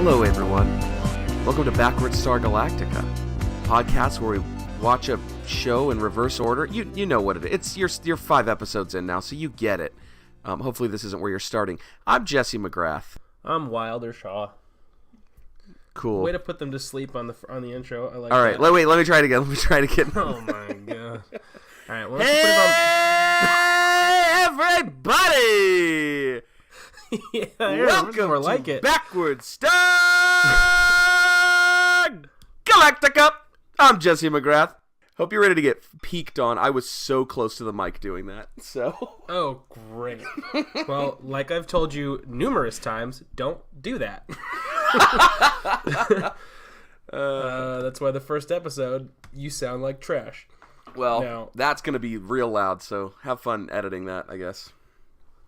Hello, everyone. Welcome to Backwards Star Galactica, podcast where we watch a show in reverse order. You know what it is. You're 5 episodes in now, so you get it. Hopefully this isn't where you're starting. I'm Jesse McGrath. I'm Wilder Shaw. Cool. Way to put them to sleep on the intro. I like. All right, that. let me try it again. Oh my god. All right, well, Hey, everybody! Welcome more like to it. Backwards Star Galactica. I'm Jesse McGrath. Hope you're ready to get peaked on. I was so close to the mic doing that. So. Oh, great. Well, like I've told you numerous times, don't do that. That's why the first episode, you sound like trash. Well, that's going to be real loud, so have fun editing that, I guess.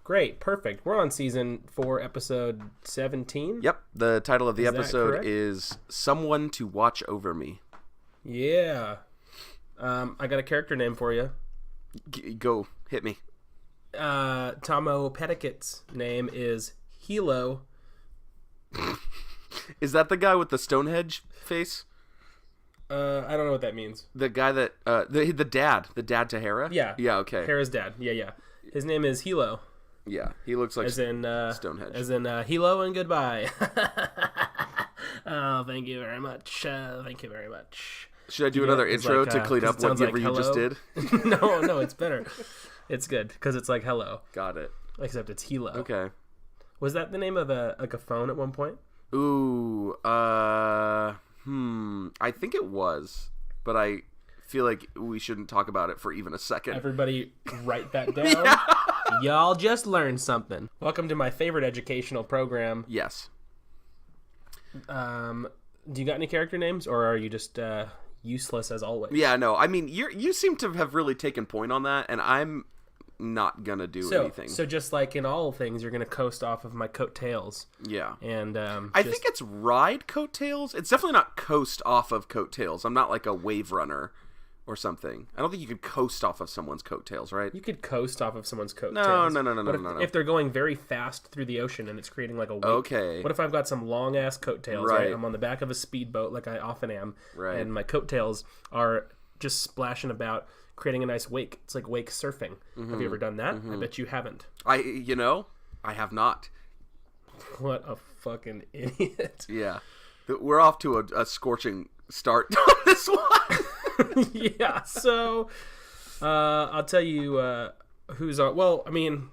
Great, perfect. We're on season 4, episode 17. Yep, the title of the episode is Someone to Watch Over Me. Yeah. I got a character name for you. Go, hit me. Tomo Petticoat's name is Hilo. Is that the guy with the Stonehenge face? I don't know what that means. The guy that the dad to Hera? Yeah. Yeah, okay. Hera's dad. Yeah. His name is Hilo. Yeah, he looks like Stonehenge. As in Hilo and goodbye. Oh, thank you very much. Thank you very much. Should I do another intro to clean up whatever you just did? No, it's better. It's good because it's like hello. Got it. Except it's Hilo. Okay. Was that the name of a phone at one point? Ooh, I think it was, but I feel like we shouldn't talk about it for even a second. Everybody write that down. Yeah. Y'all just learned something. Welcome to my favorite educational program. Yes. Do you got any character names, or are you just useless as always? Yeah, no. I mean, you seem to have really taken point on that, and I'm not gonna do anything. So just like in all things, you're gonna coast off of my coattails. Yeah. And I think it's ride coattails. It's definitely not coast off of coattails. I'm not like a wave runner or something. I don't think you could coast off of someone's coattails, right? You could coast off of someone's coattails. No. If they're going very fast through the ocean and it's creating like a wake. Okay. What if I've got some long ass coattails? Right. I'm on the back of a speedboat, like I often am. Right. And my coattails are just splashing about, creating a nice wake. It's like wake surfing. Mm-hmm. Have you ever done that? Mm-hmm. I bet you haven't. I have not. What a fucking idiot. Yeah. We're off to a scorching start on this one. Yeah, so I'll tell you who's on. Well, I mean,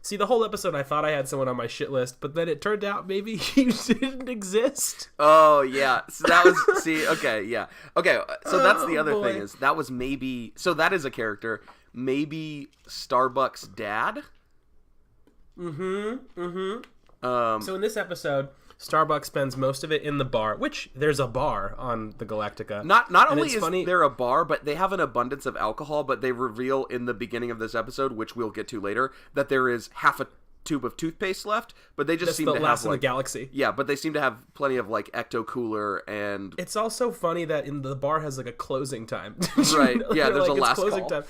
see, the whole episode I thought I had someone on my shit list, but then it turned out maybe he didn't exist. Oh, yeah. So that was, see, okay, yeah. Okay, so that's the other thing is that was maybe, so that is a character, maybe Starbuck's dad? So in this episode, Starbucks spends most of it in the bar, which there's a bar on the Galactica. Not only is there a bar, but they have an abundance of alcohol, but they reveal in the beginning of this episode, which we'll get to later, that there is half a tube of toothpaste left, but they just seem to have last in like the galaxy. Yeah, but they seem to have plenty of like Ecto Cooler and it's also funny that in the bar has like a closing time. Right. Yeah, there's like, a last call. Time.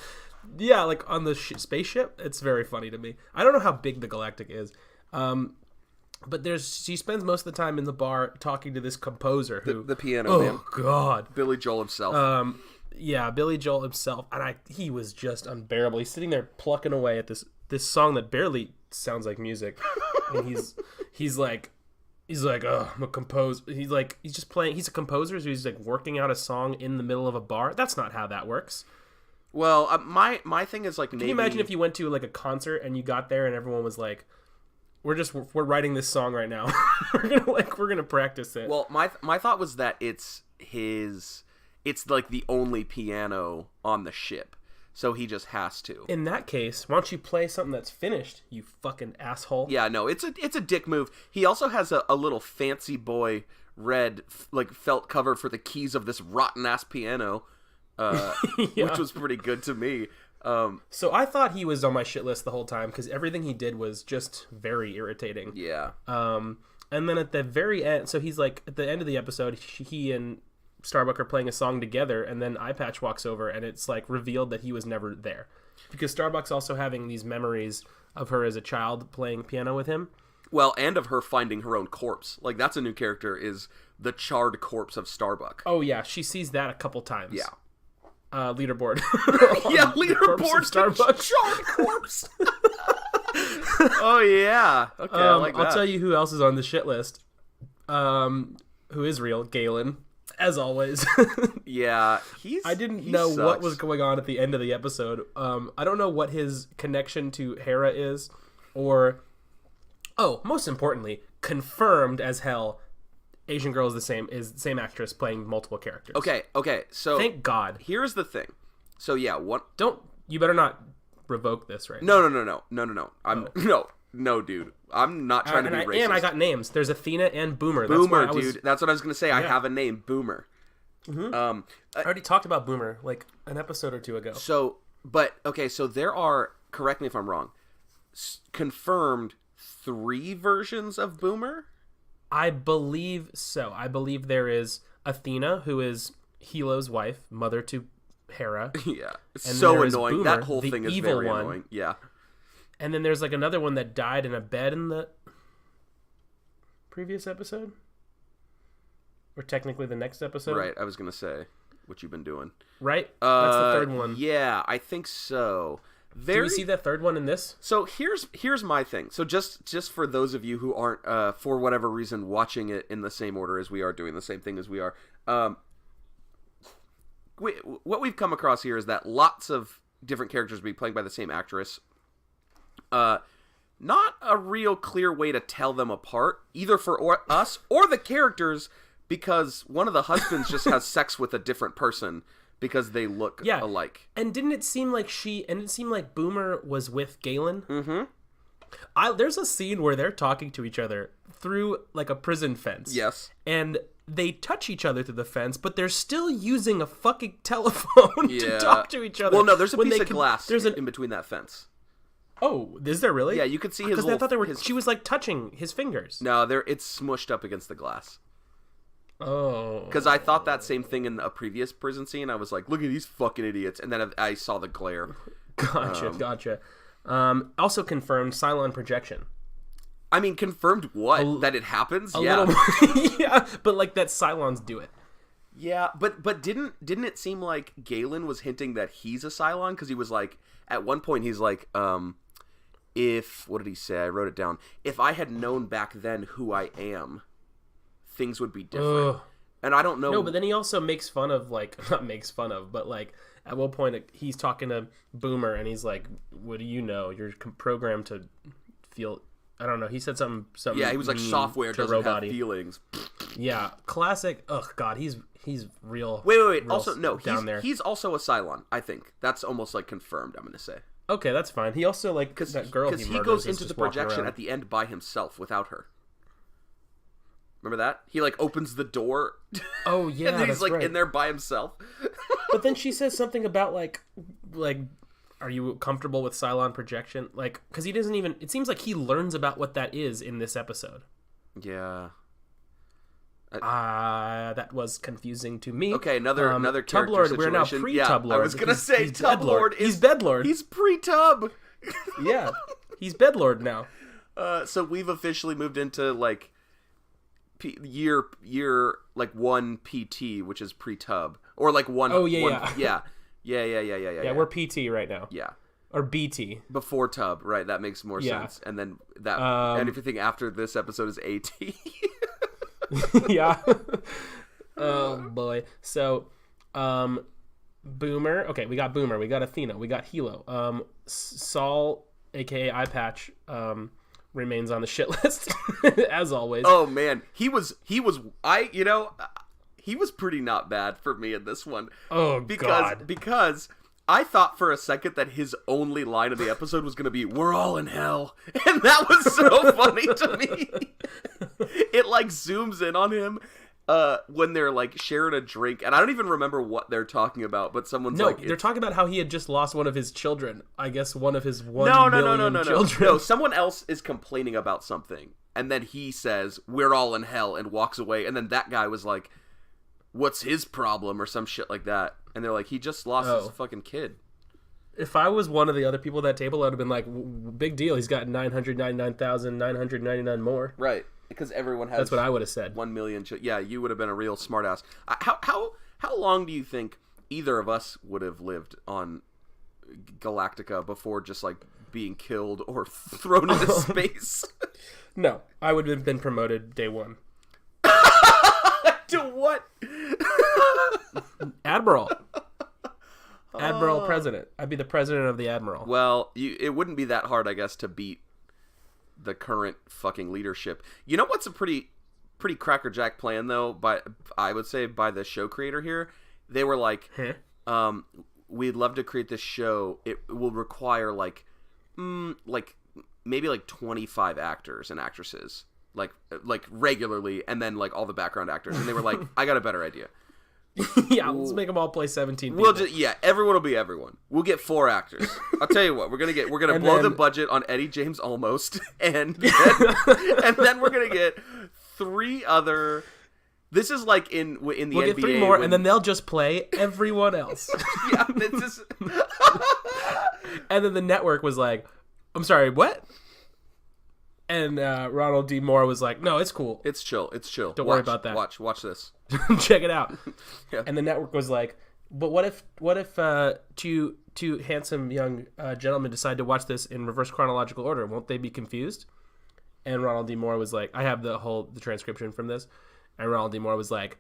Yeah, like on the spaceship. It's very funny to me. I don't know how big the Galactica is. But she spends most of the time in the bar talking to this composer who the piano man. Oh God, Billy Joel himself. Yeah, Billy Joel himself, and he was just unbearable. He's sitting there plucking away at this song that barely sounds like music, and he's like, oh, I'm a composer. He's just playing. He's a composer, so he's like working out a song in the middle of a bar. That's not how that works. Well, my thing is like, can you imagine if you went to like a concert and you got there and everyone was like, We're writing this song right now. we're gonna practice it. Well, my thought was that it's like the only piano on the ship, so he just has to. In that case, why don't you play something that's finished, you fucking asshole? Yeah, no, it's a dick move. He also has a little fancy boy red like felt cover for the keys of this rotten ass piano, yeah. Which was pretty good to me. So I thought he was on my shit list the whole time because everything he did was just very irritating. Yeah. And then at the very end, so he's like, at the end of the episode, he and Starbuck are playing a song together, and then Eye Patch walks over, and it's like revealed that he was never there. Because Starbuck's also having these memories of her as a child playing piano with him. Well, and of her finding her own corpse. Like, that's a new character, is the charred corpse of Starbuck. Oh, yeah. She sees that a couple times. Yeah. Leaderboard. Yeah, leaderboard Starbuck. Charred corpse. Oh, yeah. Okay, I like that. I'll tell you who else is on the shit list. Who is real? Galen. As always. Yeah, I didn't know what was going on at the end of the episode. I don't know what his connection to Hera is, or... Oh, most importantly, confirmed as hell, Asian Girl is the same actress playing multiple characters. Okay, so... Thank God. Here's the thing. So, yeah, what... You better not revoke this right now. No, dude. I'm not trying to be racist. And I got names. There's Athena and Boomer. Dude. That's what I was going to say. Yeah. I have a name, Boomer. Mm-hmm. I already talked about Boomer, like, an episode or two ago. So there are, correct me if I'm wrong, confirmed 3 versions of Boomer? I believe so. I believe there is Athena, who is Helo's wife, mother to Hera. Yeah. It's so annoying. Boomer, that whole thing is very annoying. Yeah. And then there's like another one that died in a bed in the previous episode? Or technically the next episode? Right, I was going to say what you've been doing. Right? That's the third one. Yeah, I think so. Do we see that third one in this? So here's my thing. So just for those of you who aren't, for whatever reason, watching it in the same order as we are, doing the same thing as we are, what we've come across here is that lots of different characters be played by the same actress. Not a real clear way to tell them apart, either for us or the characters, because one of the husbands just has sex with a different person because they look alike. And didn't it seem like Boomer was with Galen? Mm-hmm. There's a scene where they're talking to each other through like a prison fence. Yes. And they touch each other through the fence, but they're still using a fucking telephone to talk to each other. Well, no, there's a piece of glass in between that fence. Oh, is there really? Yeah, you could see his. Because I thought she was like touching his fingers. No, it's smushed up against the glass. Oh. Because I thought that same thing in a previous prison scene. I was like, look at these fucking idiots. And then I saw the glare. Gotcha. Also confirmed Cylon projection. I mean, confirmed what? That it happens? Yeah, but like that Cylons do it. Yeah, but didn't it seem like Galen was hinting that he's a Cylon? Because he was like, at one point he's like, what did he say? I wrote it down. If I had known back then who I am, things would be different. And I don't know. No, but then he also makes fun of, like, not makes fun of, but like at one point he's talking to Boomer and he's like, what do you know? You're programmed to feel, I don't know. He said something. Yeah, he was like, software doesn't have feelings. Yeah, classic. Ugh, God, he's real. Wait. Real also, no, he's also a Cylon. I think that's almost like confirmed. I'm gonna say. Okay, that's fine. He also like that girl because he goes into the projection at the end by himself without her. Remember that? He like opens the door. Oh yeah, and then he's like in there by himself. But then she says something about like, are you comfortable with Cylon projection? Like, because he doesn't even. It seems like he learns about what that is in this episode. Yeah. That was confusing to me. Okay, another character Tub-Lord, situation. We're now pre-Tub-Lord. Yeah, I was gonna say Tub-Lord. He's Bedlord. He's pre-Tub. Yeah, he's Bedlord now. So we've officially moved into like year like 1 PT, which is pre-Tub, or like one. Oh yeah. Yeah. We're PT right now. Yeah. Or BT. Before Tub, right? That makes more sense. And then and everything after this episode is AT. Yeah. Oh boy. So, Boomer. Okay, we got Boomer. We got Athena. We got Hilo. Saul, aka Eye Patch, remains on the shit list as always. Oh man, he was pretty not bad for me in this one. Oh God. Because I thought for a second that his only line of the episode was going to be, "We're all in hell." And that was so funny to me. It like zooms in on him when they're like sharing a drink. And I don't even remember what they're talking about, but someone's like... they're talking about how he had just lost one of his children. I guess one of his million children. No, someone else is complaining about something. And then he says, "We're all in hell," and walks away. And then that guy was like, "What's his problem?" or some shit like that. And they're like, he just lost his fucking kid. If I was one of the other people at that table, I'd have been like, big deal. He's got 999,999 more. Right. Because everyone has... That's what I would have said. 1 million... Yeah, you would have been a real smartass. How long do you think either of us would have lived on Galactica before just, like, being killed or thrown into space? No. I would have been promoted day one. To what? Admiral president. I'd be the president of the Admiral. Well, it wouldn't be that hard, I guess, to beat the current fucking leadership. You know what's a pretty crackerjack plan, though? I would say by the show creator here, they were like, we'd love to create this show. It will require maybe 25 actors and actresses, like regularly, and then like all the background actors. And they were like, I got a better idea. Yeah, let's make them all play 17 people. Everyone will be everyone. We'll get 4 actors. I'll tell you what, we're gonna blow the budget on Eddie James almost, and then we're gonna get 3 other. This is like in the NBA. We'll get 3 more, and then they'll just play everyone else. Yeah, this is. And then the network was like, "I'm sorry, what?" And Ronald D. Moore was like, "No, it's cool. It's chill. Don't worry about that. Watch this. Check it out." Yeah. And the network was like, "But what if two handsome young gentlemen decide to watch this in reverse chronological order? Won't they be confused?" And Ronald D. Moore was like, "I have the transcription from this." And Ronald D. Moore was like,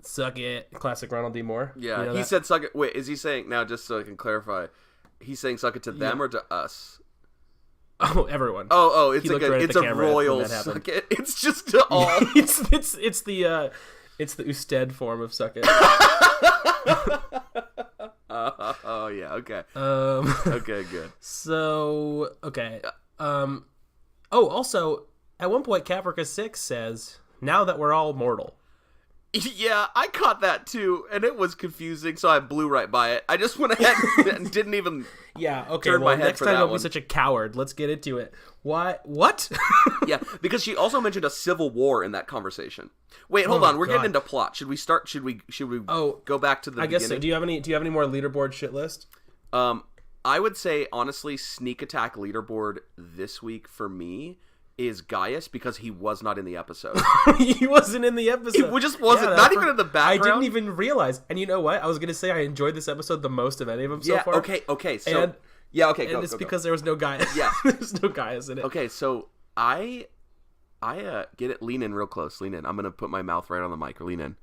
"Suck it." Classic Ronald D. Moore. Yeah, you know he that? said suck it. Wait, is he saying, now just so I can clarify, he's saying suck it to them or to us? Oh, everyone. Oh, it's it's a royal suck it. It's just to all. it's the Usted form of suck it. Oh yeah, okay. Okay, good. So okay. Also, at one point, Caprica 6 says, "Now that we're all mortal." Yeah, I caught that too, and it was confusing, so I blew right by it. I just went ahead and didn't even turn my head next for time that don't one. be such a coward. Let's get into it. What? Yeah, because she also mentioned a civil war in that conversation. Wait, hold on. We're getting into plot. Should we start? Should we go back to the beginning? I guess so. Do you have any more leaderboard shit list? I would say, honestly, Sneak Attack leaderboard this week for me is Gaius, because he was not in the episode. He wasn't in the episode. He just wasn't. Not even in the background. I didn't even realize. And you know what? I was going to say I enjoyed this episode the most of any of them so far. Okay. So, go. Because there was no Gaius. Yeah. There's no Gaius in it. Okay, so I get it. Lean in real close. Lean in. I'm going to put my mouth right on the mic. Lean in.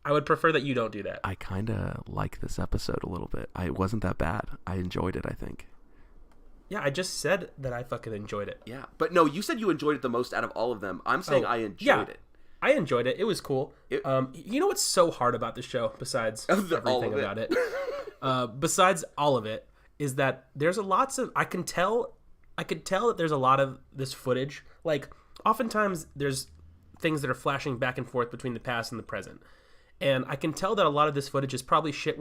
I would prefer that you don't do that. I kind of like this episode a little bit. It wasn't that bad. I enjoyed it, I think. Yeah, I just said that I fucking enjoyed it. Yeah, but no, you said you enjoyed it the most out of all of them. I'm saying I enjoyed it. I enjoyed it. It was cool. You know what's so hard about the show, besides everything about it? Besides all of it, is that there's lots of... I could tell that there's a lot of this footage. Like, oftentimes there's things that are flashing back and forth between the past and the present. And I can tell that a lot of this footage is probably shit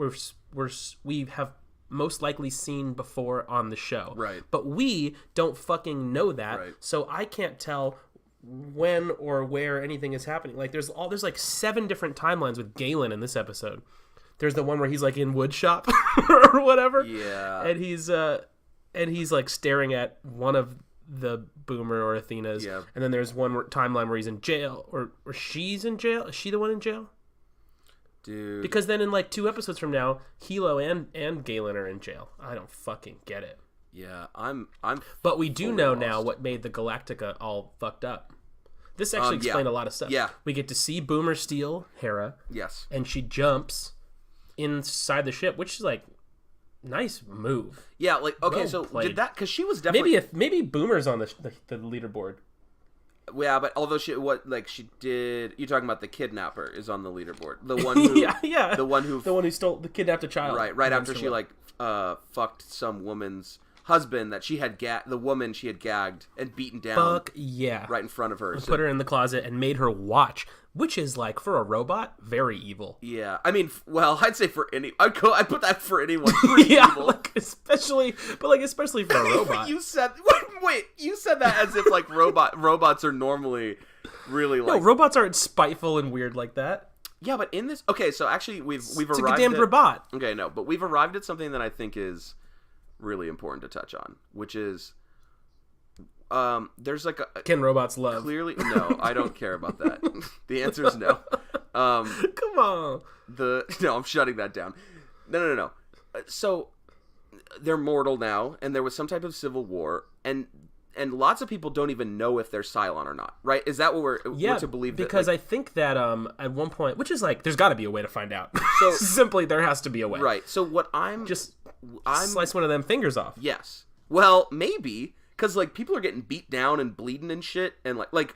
we have most likely seen before on the show. Right. But we don't fucking know that. Right. So I can't tell when or where anything is happening. Like there's like 7 different timelines with Galen in this episode. There's the one where he's like in wood shop or whatever. Yeah. And he's like staring at one of the Boomer or Athena's. Yeah. And then there's one timeline where he's in jail or she's in jail. Is she the one in jail? Dude. Because then in like 2 episodes from now, Hilo and Galen are in jail. I don't fucking get it. Yeah, I'm. But we do know lost. now what made the Galactica all fucked up. This actually explained a lot of stuff. Yeah. We get to see Boomer steal Hera. Yes. And she jumps inside the ship, which is like nice move. Yeah, like okay, Well so played. did that because she was definitely Maybe Boomer's on the leaderboard. Yeah, but although she did. You're talking about the kidnapper is on the leaderboard. The one who yeah. The one who kidnapped a child. Right after she fucked some woman's husband that she had the woman she had gagged and beaten down. Fuck yeah. Right in front of her. And put her in the closet and made her watch, which is like for a robot very evil. Yeah, I mean, well, I'd say for I'd put that for anyone. Pretty yeah, evil. like especially for a robot. You said you said that as if like robots are normally really like. No, robots aren't spiteful and weird like that. Yeah, but in this, okay, so actually we've It's arrived a damn at, robot. Okay, no, but we've arrived at something that I think is really important to touch on, which is there's like a Can robots love? clearly no, I don't care about that. The answer is no. Come on. No, I'm shutting that down. No. So they're mortal now, and there was some type of civil war, and lots of people don't even know if they're Cylon or not, right? Is that what we're to believe? Because that, I think that at one point, which is like, there's got to be a way to find out. So simply, there has to be a way, right? So what I'm slice one of them fingers off. Yes. Well, maybe because like people are getting beat down and bleeding and shit, and like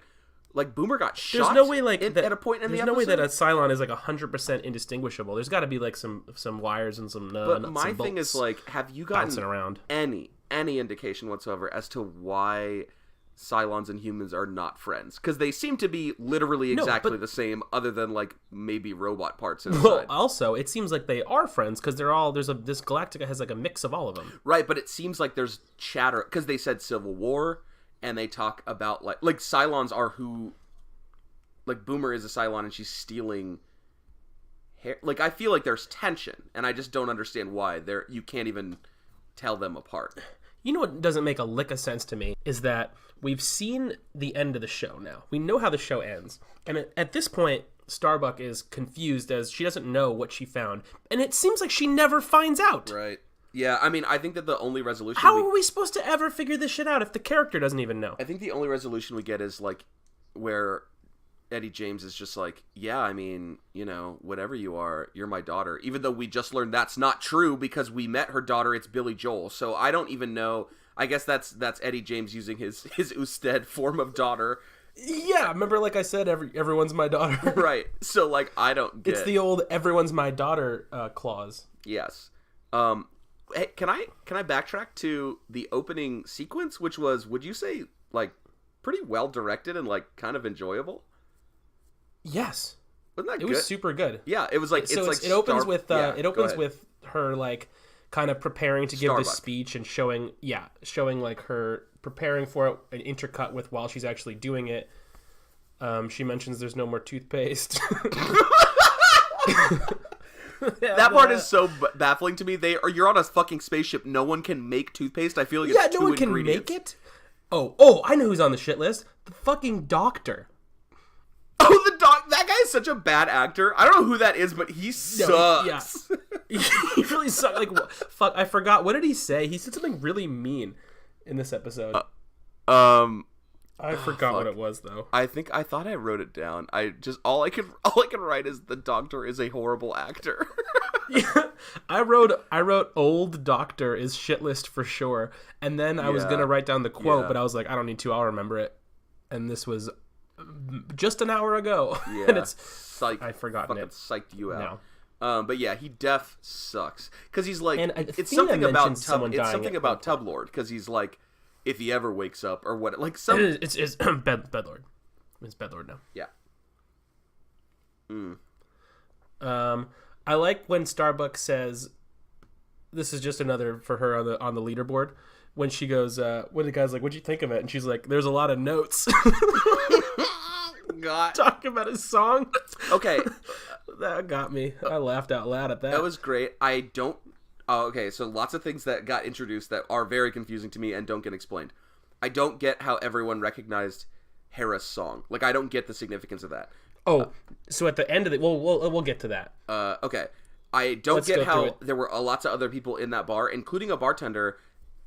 Boomer got shot. There's no way like at a point in the episode. There's no way that a Cylon is like 100% indistinguishable. There's got to be like some wires and some. But my thing is like, have you gotten around any indication whatsoever as to why Cylons and humans are not friends? Because they seem to be literally exactly the same, other than like maybe robot parts inside. Well, also it seems like they are friends because this Galactica has like a mix of all of them. Right, but it seems like there's chatter because they said Civil War. And they talk about like Cylons are who, like Boomer is a Cylon and she's stealing hair. Like I feel like there's tension, and I just don't understand why you can't even tell them apart. You know what doesn't make a lick of sense to me is that we've seen the end of the show now. We know how the show ends, and at this point, Starbuck is confused as she doesn't know what she found, and it seems like she never finds out. Right. Yeah, I mean, I think that the only resolution... How are we supposed to ever figure this shit out if the character doesn't even know? I think the only resolution we get is, like, where Eddie James is just like, yeah, I mean, you know, whatever you are, you're my daughter. Even though we just learned that's not true because we met her daughter, it's Billy Joel. So I don't even know... I guess that's Eddie James using his Usted form of daughter. Yeah, remember, like I said, everyone's my daughter. Right. So, like, I don't get... It's the old everyone's my daughter clause. Yes. Hey, can I backtrack to the opening sequence, which was, would you say, like, pretty well directed and like kind of enjoyable? Yes, wasn't that good? It was super good. Yeah, it was like it opens with her like kind of preparing to give this speech and showing like her preparing for it, an intercut with while she's actually doing it. She mentions there's no more toothpaste. That part is so baffling to me. You're on a fucking spaceship. No one can make toothpaste. I feel like it's no one can make it. Oh, I know who's on the shit list. The fucking doctor. Oh, the doc. That guy is such a bad actor. I don't know who that is, but he sucks. Yeah. He really sucks. Like, fuck, I forgot. What did he say? He said something really mean in this episode. I forgot what it was though. I thought I wrote it down. All I can write is the doctor is a horrible actor. Yeah, I wrote old doctor is shit list for sure, and then I was gonna write down the quote, but I was like, I don't need to. I'll remember it. And this was just an hour ago. Yeah, and it's I've forgotten it. Psyched you out. No. But yeah, he sucks because he's like it's something about Tub Lord because he's like. If he ever wakes up or what, like some... It's Bedlord. It's Bedlord now. Yeah. I like when Starbuck says, this is just another for her on the leaderboard, when she goes, when the guy's like, what'd you think of it? And she's like, there's a lot of notes. God. Talking about his song. Okay. That got me. I laughed out loud at that. That was great. Okay, so lots of things that got introduced that are very confusing to me and don't get explained. I don't get how everyone recognized Hera's song. Like, I don't get the significance of that. Oh, so at the end of it, we'll get to that. Okay. I don't get how there were lots of other people in that bar, including a bartender,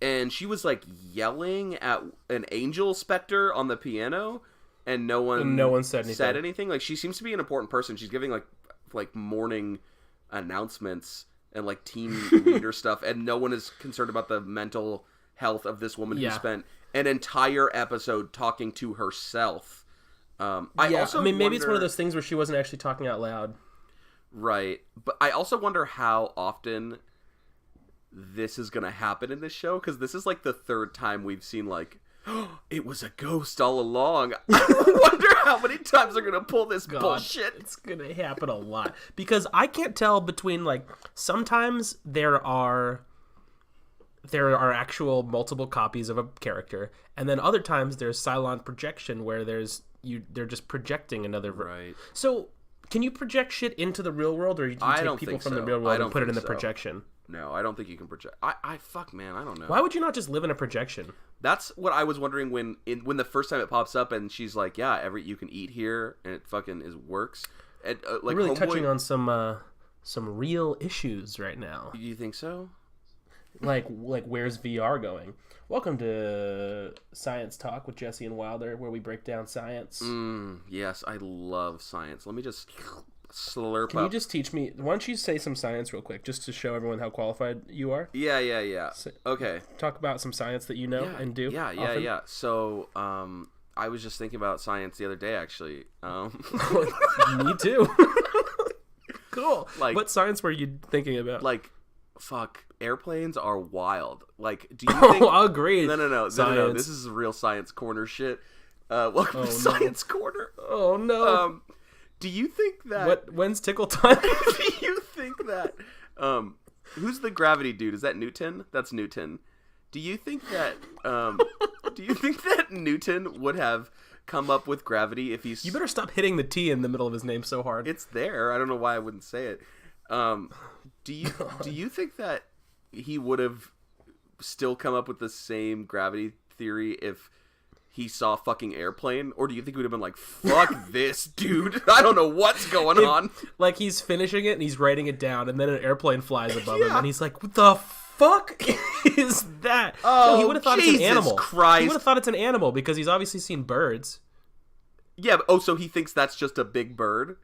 and she was, like, yelling at an angel specter on the piano, and no one said anything. Like, she seems to be an important person. She's giving, like morning announcements and like team leader stuff, and no one is concerned about the mental health of this woman who spent an entire episode talking to herself. Maybe it's one of those things where she wasn't actually talking out loud. Right. But I also wonder how often this is going to happen in this show, because this is like the third time we've seen like, oh, it was a ghost all along. I wonder how many times they're going to pull this bullshit. It's going to happen a lot. Because I can't tell between, like, sometimes there are actual multiple copies of a character, and then other times there's Cylon projection where they're just projecting another. Right. So Can you project shit into the real world, or do you take people from the real world and put it in the projection? No, I don't think you can project. Fuck, man, I don't know. Why would you not just live in a projection? That's what I was wondering when the first time it pops up and she's like, yeah, you can eat here and it fucking works. And, like, we're really touching on some real issues right now. Do you think so? Like where's VR going? Welcome to Science Talk with Jesse and Wilder, where we break down science. Yes, I love science. Let me just slurp up. Can you just teach me? Why don't you say some science real quick, just to show everyone how qualified you are? Yeah. Okay. Talk about some science that you know and do. Yeah. So, I was just thinking about science the other day, actually. Me too. Cool. Like, what science were you thinking about? Like, fuck, airplanes are wild. Like, do you think... I'll agree. No. This is real science corner shit. Welcome to Science Corner. Oh, no. Do you think that... When's tickle time? Do you think that... who's the gravity dude? Is that Newton? That's Newton. Do you think that... do you think that Newton would have come up with gravity if he's... You better stop hitting the T in the middle of his name so hard. It's there. I don't know why I wouldn't say it. Do you think that he would have still come up with the same gravity theory if he saw a fucking airplane? Or do you think he would have been like, fuck this, dude? I don't know what's going on. Like, he's finishing it and he's writing it down, and then an airplane flies above him, and he's like, what the fuck is that? Oh, no, he would have thought it's an animal. Christ. He would have thought it's an animal because he's obviously seen birds. Yeah, but, so he thinks that's just a big bird?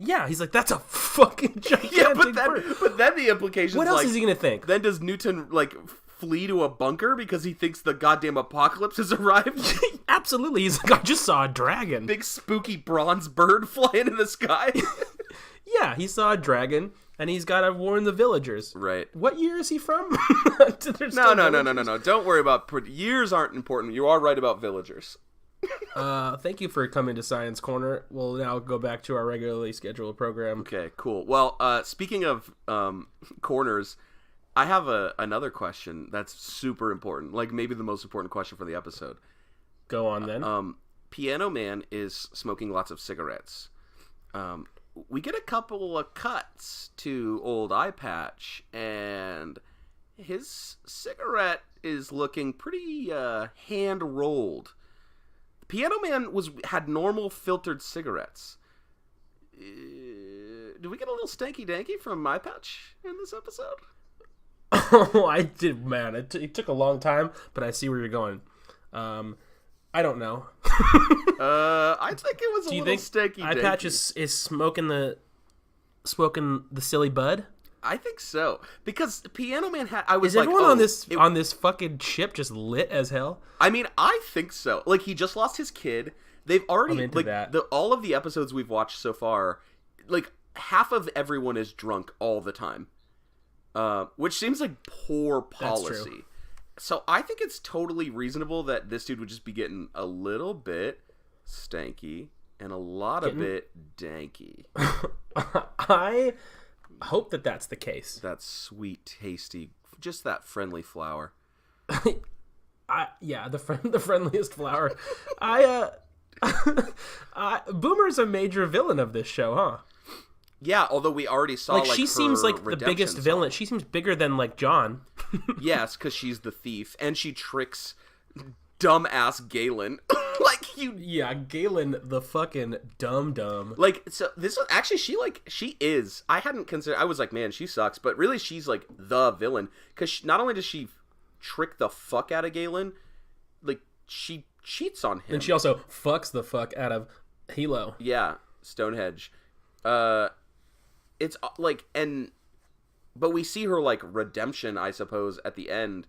Yeah, he's like, that's a fucking gigantic bird. But then the implications, what else is he going to think? Then does Newton, like, flee to a bunker because he thinks the goddamn apocalypse has arrived? Absolutely. He's like, I just saw a dragon. Big spooky bronze bird flying in the sky. Yeah, he saw a dragon, and he's got to warn the villagers. Right. What year is he from? No. Don't worry about... Years aren't important. You are right about villagers. Thank you for coming to Science Corner. We'll now go back to our regularly scheduled program. Okay, cool. Well, speaking of corners, I have another question that's super important. Like, maybe the most important question for the episode. Go on, then. Piano Man is smoking lots of cigarettes. We get a couple of cuts to old Eye Patch, and his cigarette is looking pretty hand-rolled. Piano Man had normal filtered cigarettes. Do we get a little stanky-danky from Eye Patch in this episode? Oh, I did, man. It took a long time, but I see where you're going. I don't know. I think it was a little stanky-danky. Eye Patch is smoking the silly bud? I think so, because Piano Man had. Is everyone on this fucking ship just lit as hell? I mean, I think so. Like, he just lost his kid. They've already all of the episodes we've watched so far. Like, half of everyone is drunk all the time, which seems like poor policy. That's true. So I think it's totally reasonable that this dude would just be getting a little bit stanky and a lot of bit danky. I hope that that's the case. That sweet, tasty, just that friendly flower. The friendliest flower. Boomer's a major villain of this show, huh? Yeah, although we already saw she seems like the biggest villain. She seems bigger than like John. Yes, because she's the thief, and she tricks dumbass Galen. Yeah, Galen the fucking dumb. Like, so this was actually she is. I hadn't considered. I was like, man, she sucks, but really, she's like the villain because not only does she trick the fuck out of Galen, like she cheats on him, and she also fucks the fuck out of Hilo. Yeah, Stonehenge. It's like, but we see her like redemption, I suppose, at the end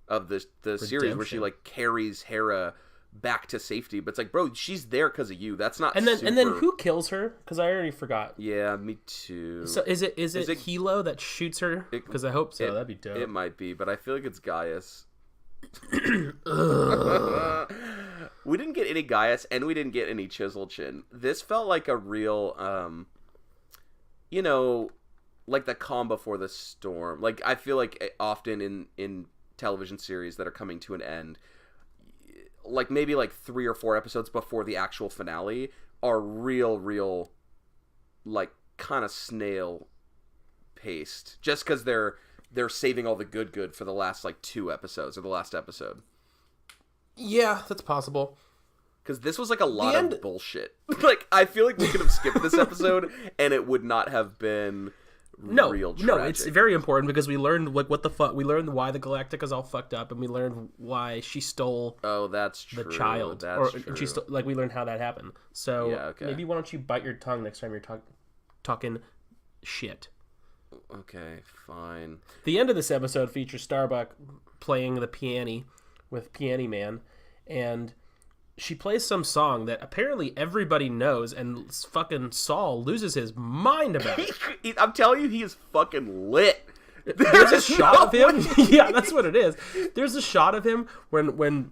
of the series where she like carries Hera back to safety. But it's like, bro, she's there because of you. That's not. And then who kills her? Because I already forgot. Yeah, me too. So is it Hilo that shoots her? Because I hope so. That'd be dope. It might be, but I feel like it's Gaius. We didn't get any Gaius, and we didn't get any Chisel Chin. This felt like a real, like the calm before the storm. Like, I feel like often in television series that are coming to an end, like maybe like 3 or 4 episodes before the actual finale are real like kind of snail paced, just because they're saving all the good for the last like 2 episodes or the last episode. Yeah, that's possible. Because this was like a lot of bullshit. Like, I feel like we could have skipped this episode and it would not have been real tragic. No, it's very important because we learned like what the fuck. We learned why the Galactica's all fucked up, and we learned why she stole. Oh, that's true. The child, that's true. And she like we learned how that happened. So maybe why don't you bite your tongue next time you're talking shit. Okay, fine. The end of this episode features Starbuck playing the piano with Piano Man, and she plays some song that apparently everybody knows, and fucking Saul loses his mind about it. I'm telling you, he is fucking lit. There's a shot of him. Yeah, that's what it is. There's a shot of him when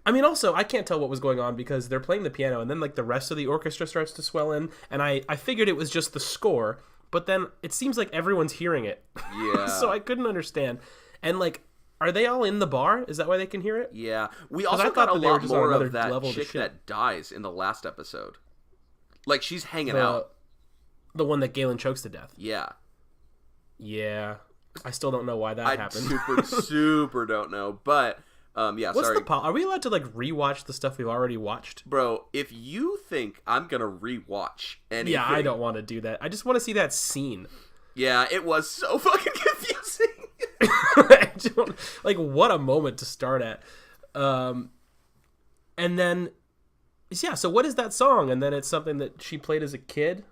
I mean, also, I can't tell what was going on because they're playing the piano, and then like the rest of the orchestra starts to swell in, and I figured it was just the score, but then it seems like everyone's hearing it. Yeah. So I couldn't understand. And like, are they all in the bar? Is that why they can hear it? Yeah. We also got a lot more of that chick that dies in the last episode. Like, she's hanging out. The one that Galen chokes to death. Yeah. Yeah. I still don't know why that happened. super don't know. But, yeah, What's sorry. Are we allowed to, like, rewatch the stuff we've already watched? Bro, if you think I'm going to rewatch anything... Yeah, I don't want to do that. I just want to see that scene. Yeah, it was so fucking confusing. Like, what a moment to start at. And then, yeah, so what is that song? And then it's something that she played as a kid?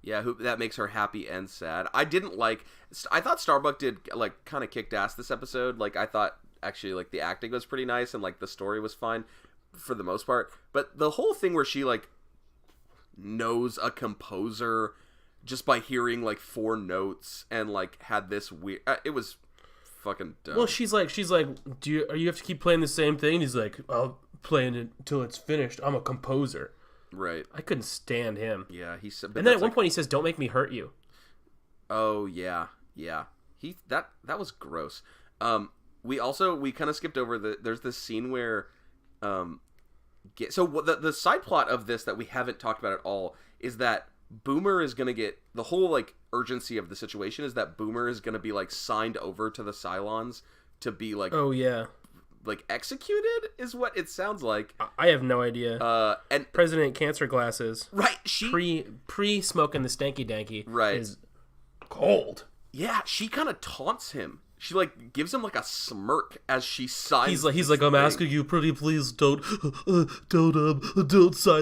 Yeah, that makes her happy and sad. I thought Starbuck did, like, kind of kicked ass this episode. Like, I thought, actually, like, the acting was pretty nice and, like, the story was fine for the most part. But the whole thing where she, like, knows a composer just by hearing, like, 4 notes and, like, had this weird... it was fucking dumb. Well, she's like, you have to keep playing the same thing? And he's like, I'll play it until it's finished. I'm a composer. Right. I couldn't stand him. Yeah, he said... And then at one point he says, don't make me hurt you. Oh, yeah. Yeah. That was gross. We kind of skipped over there's this scene where... So the side plot of this that we haven't talked about at all is that Boomer is going to get... The whole, like, urgency of the situation is that Boomer is going to be, like, signed over to the Cylons to be, like... Oh, yeah. Like, executed is what it sounds like. I have no idea. And President Cancer Glasses. Right, she... Pre-smoking the stanky danky. Right. Is cold. Yeah, she kind of taunts him. She, like, gives him, like, a smirk as she signs. He's like, I'm asking you, pretty please, don't sign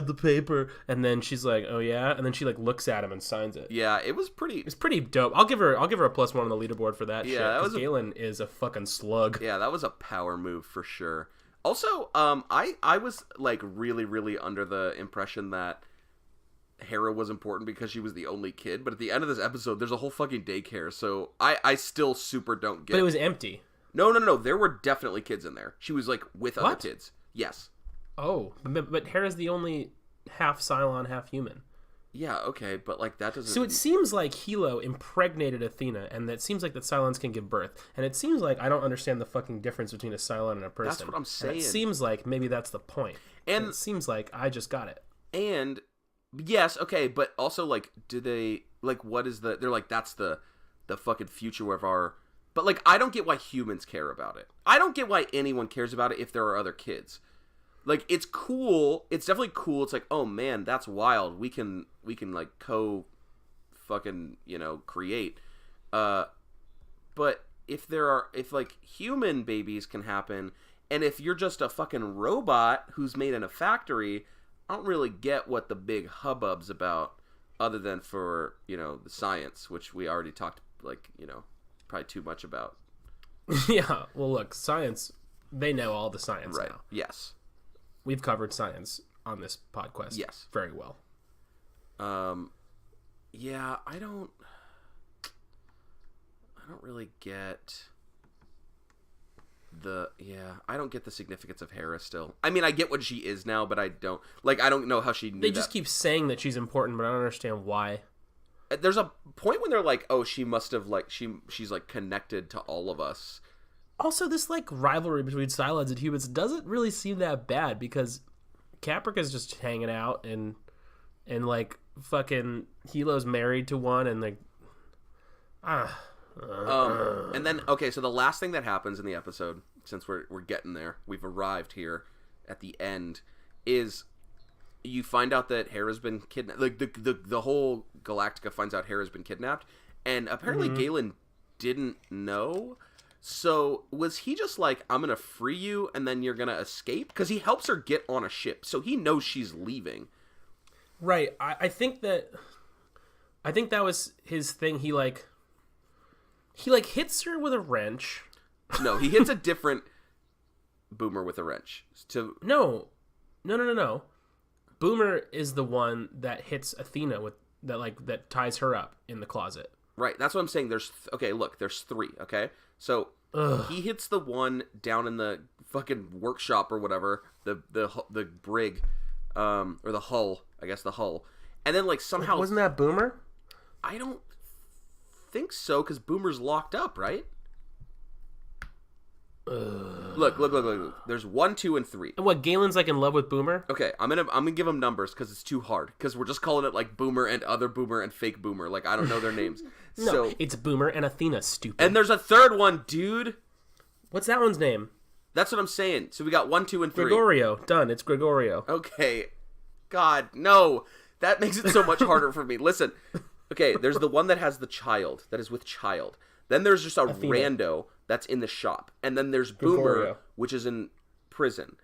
the paper. And then she's like, oh yeah, and then she like looks at him and signs it. Yeah, it's pretty dope. I'll give her a +1 on the leaderboard for that. Yeah, shit. Galen is a fucking slug. Yeah, that was a power move for sure. Also, I was like really, really under the impression that Hera was important because she was the only kid, but at the end of this episode there's a whole fucking daycare, so I still super don't get. But it was empty. No, there were definitely kids in there. She was like with other kids. Yes. Oh, but Hera's the only half Cylon, half human. Yeah, okay, but like that doesn't... So it seems like Hilo impregnated Athena, and it seems like that Cylons can give birth. And it seems like I don't understand the fucking difference between a Cylon and a person. That's what I'm saying. And it seems like maybe that's the point. And it seems like I just got it. And yes, okay, but also like, do they like what is the? They're like that's the fucking future of our. But like, I don't get why humans care about it. I don't get why anyone cares about it if there are other kids. Like, it's cool. It's definitely cool. It's like, oh man, that's wild. We can like fucking, create. But if like human babies can happen, and if you're just a fucking robot who's made in a factory, I don't really get what the big hubbub's about, other than for, the science, which we already talked, like, probably too much about. Yeah, well, look, science, they know all the science right. now. Yes. We've covered science on this podcast. Yes. Very well. Yeah, I don't really get I don't get the significance of Hera still. I mean, I get what she is now, but I don't know how she knew They just keep saying that she's important, but I don't understand why. There's a point when they're like, oh, she must have, like, she's like connected to all of us. Also, this like rivalry between Cylons and humans doesn't really seem that bad, because Caprica's just hanging out and like fucking Hilo's married to one, and like, and then okay, so the last thing that happens in the episode, since we're getting there, we've arrived here at the end, is you find out that Hera's been kidnapped. Like the whole Galactica finds out Hera's been kidnapped, and apparently Galen didn't know. So was he just like, I'm gonna free you and then you're gonna escape? Because he helps her get on a ship, so he knows she's leaving. Right. I think that was his thing. He hits her with a wrench. No, he hits a different Boomer with a wrench. No. Boomer is the one that hits Athena with that ties her up in the closet. Right. That's what I'm saying. There's three. Okay. So he hits the one down in the fucking workshop or whatever, the brig, or the hull. I guess the hull, and then like somehow wasn't that Boomer? I don't think so, because Boomer's locked up, right? Look. There's 1, 2, and 3. And what? Galen's like in love with Boomer? Okay, I'm gonna give them numbers because it's too hard. Because we're just calling it like Boomer and other Boomer and fake Boomer. Like I don't know their names. No, so it's Boomer and Athena. Stupid. And there's a third one, dude. What's that one's name? That's what I'm saying. So we got 1, 2, and 3. Gregorio. Done. It's Gregorio. Okay. God, no. That makes it so much harder for me. Listen. Okay, there's the one that has the child. That is with child. Then there's just a Athena. rando that's in the shop. And then there's Boomer, Gregorio. which is in prison.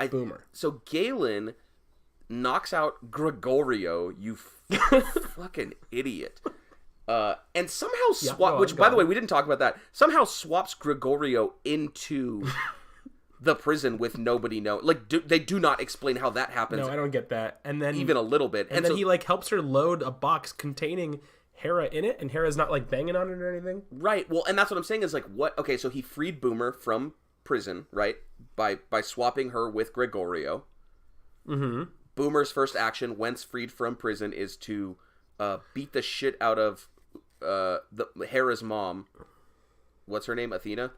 Boomer. So Galen knocks out Gregorio, you fucking idiot. And somehow swap, by the way, we didn't talk about that, somehow swaps Gregorio into the prison with nobody knowing. Like, they do not explain how that happens. No, I don't get that. And then even a little bit. And then so, he like helps her load a box containing Hera in it, and Hera's not like banging on it or anything. Right. Well, and that's what I'm saying is like, what? Okay, so he freed Boomer from prison, right? By swapping her with Gregorio. Mm-hmm. Boomer's first action, once freed from prison, is to beat the shit out of Hera's mom. What's her name? Athena?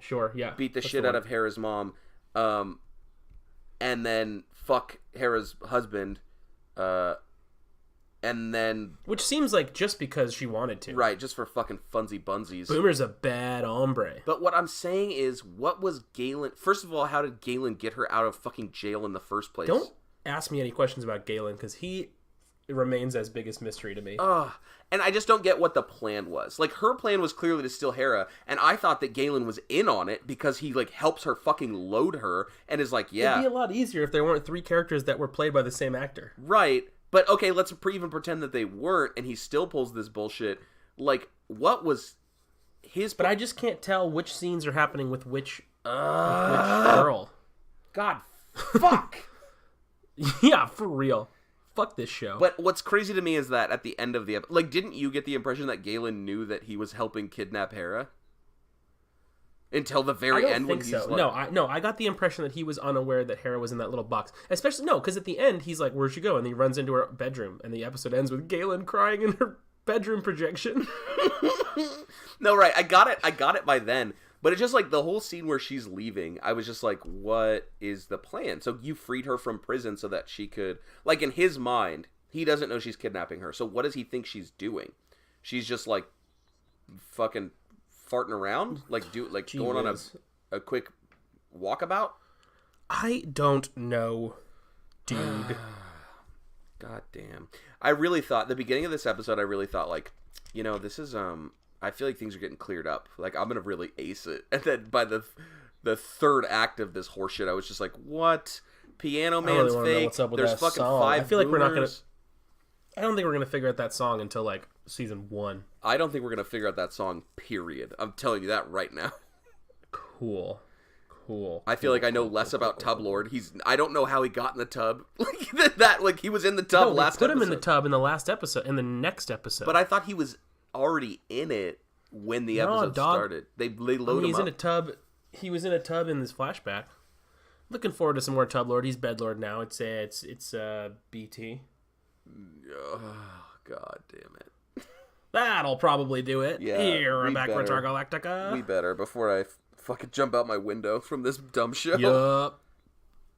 Sure, yeah. Beat the shit out of Hera's mom. And then fuck Hera's husband. And then... Which seems like just because she wanted to. Right, just for fucking funsy bunsies. Boomer's a bad hombre. But what I'm saying is, what was Galen... First of all, how did Galen get her out of fucking jail in the first place? Don't ask me any questions about Galen, because he remains as biggest mystery to me. And I just don't get what the plan was. Like, her plan was clearly to steal Hera, and I thought that Galen was in on it because he, like, helps her fucking load her and is like, yeah. It'd be a lot easier if there weren't 3 characters that were played by the same actor. Right. But, okay, let's even pretend that they weren't, and he still pulls this bullshit. Like, what was his... But I just can't tell which scenes are happening with which girl. God, fuck! Yeah, for real. Fuck this show. But what's crazy to me is that at the end of the episode... Like, didn't you get the impression that Galen knew that he was helping kidnap Hera? Until the very end when he's so. like... No, I got the impression that he was unaware that Hera was in that little box. Especially, no, because at the end, he's like, where'd she go? And he runs into her bedroom, and the episode ends with Galen crying in her bedroom projection. No, right, I got it by then. But it's just like the whole scene where she's leaving, I was just like, what is the plan? So you freed her from prison so that she could... Like, in his mind, he doesn't know she's kidnapping her. So what does he think she's doing? She's just, like, fucking... farting around, going on a quick walkabout. I don't know, dude. God damn. I really thought the beginning of this episode. I really thought like, this is I feel like things are getting cleared up. Like I'm gonna really ace it, and then by the third act of this horseshit, I was just like, what? Piano Man's fake. There's fucking song. 5. I feel like boomers. we're not gonna. I don't think we're gonna figure out that song until like season 1. I don't think we're gonna figure out that song. Period. I'm telling you that right now. Cool. I feel like I know less about Tub Lord. I don't know how he got in the tub. Like he was in the tub last episode. Put him in the tub in the last episode, in the next episode. But I thought he was already in it when the episode started. They load him he's up. In a tub. He was in a tub in this flashback. Looking forward to some more Tub Lord. He's Bed Lord now. It's BT. Oh, God damn it. That'll probably do it. Yeah, Here, backwards our Galactica. We better before I fucking jump out my window from this dumb show. Yup.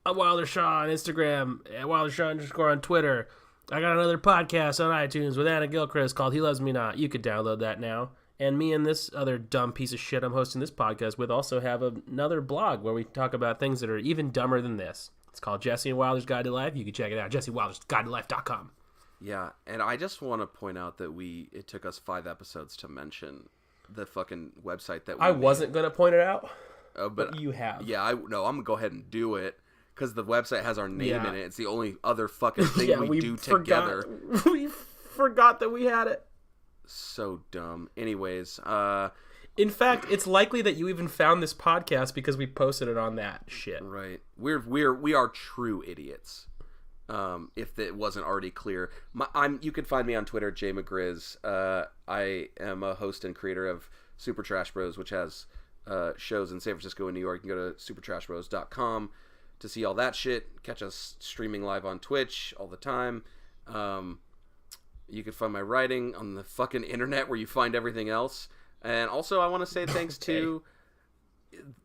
Wilder Shaw on Instagram, Wilder Shaw _ on Twitter. I got another podcast on iTunes with Anna Gilchrist called He Loves Me Not. You could download that now. And me and this other dumb piece of shit I'm hosting this podcast with also have another blog where we talk about things that are even dumber than this. It's called Jesse and Wilder's Guide to Life. You can check it out, jessewildersguidetolife.com. Yeah, and I just want to point out that it took us 5 episodes to mention the fucking website that we made. Wasn't going to point it out, but you have. Yeah, I'm going to go ahead and do it because the website has our name in it. It's the only other fucking thing we do together. We forgot that we had it. So dumb. Anyways, in fact, it's likely that you even found this podcast because we posted it on that shit. Right. We are true idiots. If it wasn't already clear, you can find me on Twitter, JMcGrizz. I am a host and creator of Super Trash Bros, which has shows in San Francisco and New York. You can go to supertrashbros.com to see all that shit. Catch us streaming live on Twitch all the time. You can find my writing on the fucking internet where you find everything else. And also, I want to say thanks to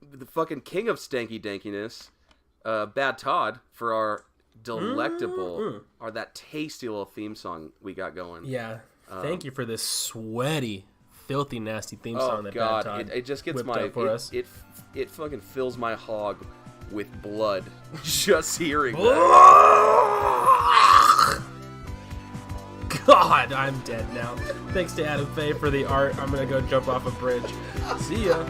the fucking king of stanky dankiness, Bad Todd, for our delectable, or that tasty little theme song we got going. Yeah. Thank you for this sweaty, filthy, nasty theme song that Bad Todd it just gets whipped up for us. It fucking fills my hog with blood just hearing that. God, I'm dead now. Thanks to Adam Faye for the art. I'm gonna go jump off a bridge. See ya.